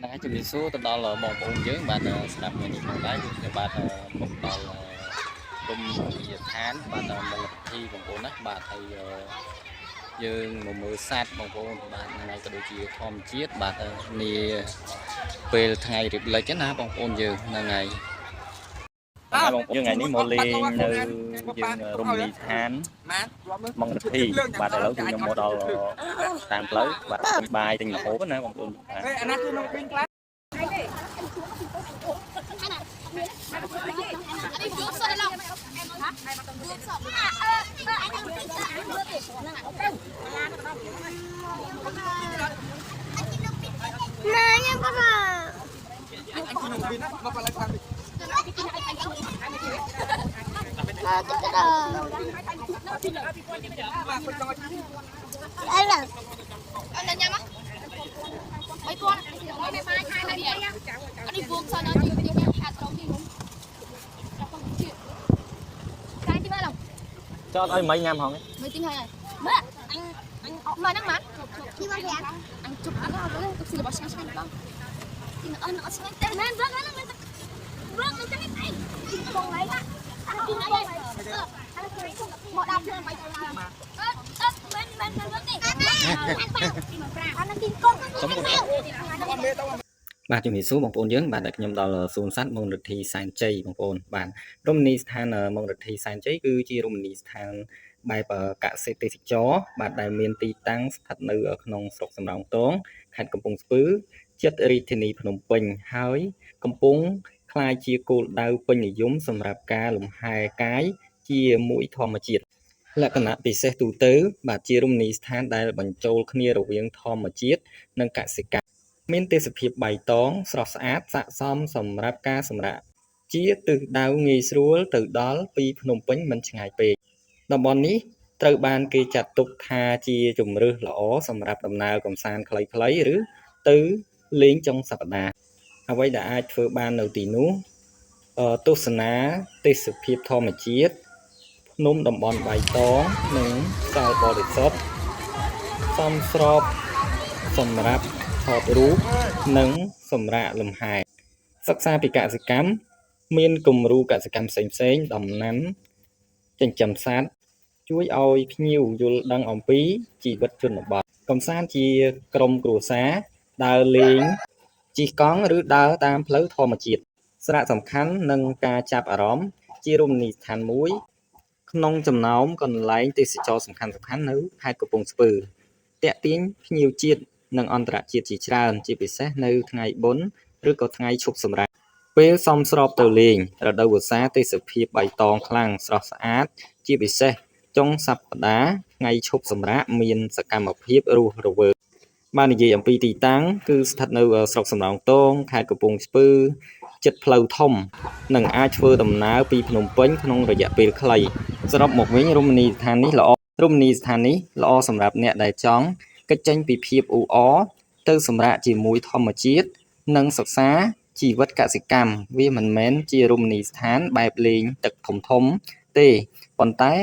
Nãy chuẩn bị số từ đó là bọn phụ dưới bạn snap người nhìn đấy thì bạn một đó là cùng dự án bạn một lập thi bọn phụ đấy bạn thầy dương một mưa sát bọn phụ bạn này có đôi chỉ thom chiết bạn nì về ngày được lấy chết na bọn phụ dương là ngày ngày bọn phụ dương ngày ní một liên nơi dương rung than mong được thi bạn đại lâu dương một đó tạm lấy bạn bài tình hố nè bọn phụ Nah, yang apa? cho thôi mấy nhâm không Mấy tiếng hay anh mời năng mát đi bao giờ anh chụp anh nó chụp xì bảo sáng sáng không thì nó sáng tên men rất nó cái này còn lấy á anh tin đây một đạp lên mày bạn chuẩn bị số bằng phôn dưỡng bạn đặt nhầm đó là xuân sát mong được thi sang chay bằng phôn bạn Romney than mong được thi sang chay cứ chi Romney than bài bờ cả xe tê chó bạn đại miền tây tăng thật nữ ở nông sọc sầm ròng tốn hạt cầm bông spứ chất ritini phnom penh hơi cầm bông khai chia cô đau penh để giống sầm rạp ca lùm hai cái chia mũi thom mà chiết là cái nắp bị xe tù tứ bà chia Romney than đại bằng châu khnia đầu viên thom mà chiết nâng cả xe cảមានទេសភាពបៃតងស្រស់ស្អាតស័ក្តិសមសម្រាប់ការសម្រាកជាទិសដៅងាយស្រួលទៅដល់ពីភ្នំពេញមិនឆ្ងាយពេកតំបន់នេះត្រូវបានគេចាត់ទុកថាជាជម្រើសល្អសម្រាប់ដំណើរកម្សាន្តខ្លីៗឬទៅលេងចុងសប្តាហ៍អ្វីដែលអាចធ្វើបាននៅទីនោះទស្សនាទេសភាពធម្មជាតិភ្នំតំបន់បៃតងនិងខ្យល់បរិសុទ្ធសមស្របសម្រាប់ថតរូបនិងសម្រាកលំហែសិក្សាពីកសិកម្មមានគំរូកសិកម្មផ្សេងៗដំណាំចិញ្ចឹមសត្វជួយឲ្យភ្ញៀវយល់ដឹងអំពីជីវិតជនបទកម្សាន្តជាក្រុមគ្រួសារដើរលេងជិះកង់ឬដើរតាមផ្លូវធម្មជាតិសារៈសំខាន់និងការចាប់អារម្មណ៍ជារមណីយដ្ឋានមួយក្នុងចំណោមកន្លែងទេសចរណ៍សំខាន់ៗនៅខេត្តកំពង់ស្ពឺទាក់ទាញភ្ញៀវជាតិនិងអន្តរជាតិជាច្រើនជាពិសេសនៅថ្ងៃបុណ្យឬក៏ថ្ងៃឈប់សម្រាកពេលសមស្របទៅលេងរដូវវស្សាទេសភាពបៃតងខ្លាំងស្រស់ស្អាតជាពិសេសចុងសប្តាហ៍ថ្ងៃឈប់សម្រាកមានសកម្មភាពរស់រវើកបាននិយាយអំពីទីតាំងគឺស្ថិតនៅស្រុកសំរោងទងខេត្តកំពង់ស្ពឺជិតផ្លូវធំនិងអាចធ្វើដំណើរពីភ្នំពេញក្នុងរយៈពេលខ្លីសរុបមកវិញរមណីយដ្ឋាននេះល្អសម្រាប់អ្នកដែលចង់កិច្ចចេញពីភាពអ៊ូអរទៅសម្រាកជាមួយធម្មជាតិនិងសិក្សាជីវិតកសិកម្មវាមិនមែនជារមណីយដ្ឋានបែបលេងទឹកធំទេប៉ុន្តែ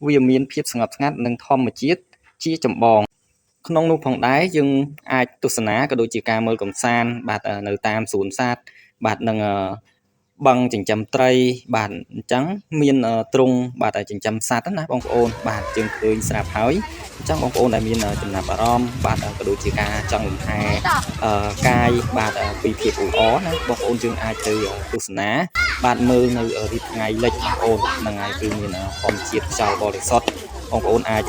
វាមានភាពស្ងប់ស្ងាត់និងធម្មជាតិជាចម្បងក្នុងនោះផងដែរយើងអាចទស្សនាក៏ដូចជាការមើលកម្សាន្តបាទនៅតាមសួនសត្វបាទនឹងបឹងចិញ្ចឹមត្រីបាទអញ្ចឹងមានទ្រង់បាទចិញ្ចឹមសត្វណាបងប្អូនបាទយើងឃើញស្រាប់ហើយអញ្ចឹងបងប្អូនដែលមានចំណាប់អារម្មណ៍បាទក៏ដូចជាការចង់លំហែកាយបាទពីភាពអ៊ូអរណាបងប្អូនយើងអាចទៅទស្សនាបាទមើលនៅរីកថ្ងៃលិចបងប្អូនហ្នឹងហើយគឺមានធម្មជាតិខ្យល់បរិសុទ្ធបងប្អូនអាច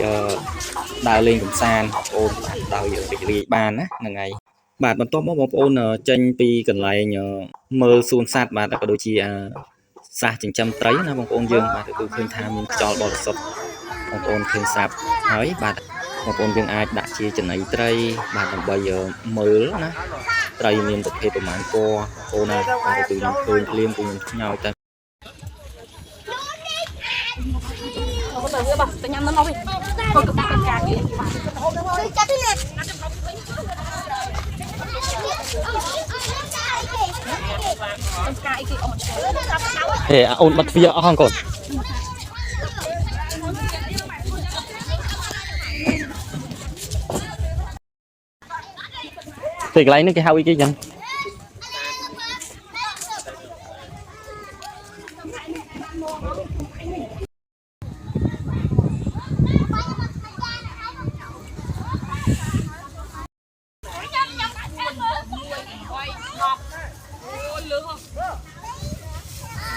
ដើរលេងកម្សាន្តបងប្អូនបាទដោយរីករាយបានណាហ្នឹងហើយបាទបន្ទាប់មកបងប្អូនចេញពីកន្លែងមើលសួនសត្វបាទក៏ដូចជាសាសចិញ្ចឹមត្រីណាបងប្អូនយើងបាទគឺឃើញថាមានខ្យល់បរិសុទ្ធបងប្អូនឃើញស្រាប់ហើយបាទបងប្អូនយើងអាចដាក់ជាចំណីត្រីបាទដើម្បីមើលណាត្រីមានប្រភេទប្រមាណពណ៌បងប្អូនណាបាទគឺខ្ញុំឃើញភ្លាមគឺខ្ញុំឆ្ងល់តែទៅញ៉ាំនំអស់វិញគាត់ក៏ដាក់កាគេចាត់ទៅណាហេអូនបាត់ទ្វារអស់ហ្នឹងកូនទីកន្លែងនេះគេហៅអីគេចឹង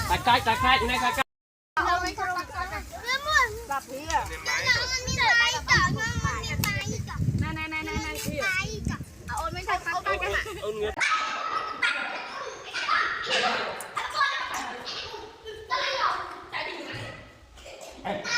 Tại khai này khai Hãy subscribe cho kênh Ghiền Mì Gõ để không bỏ lỡ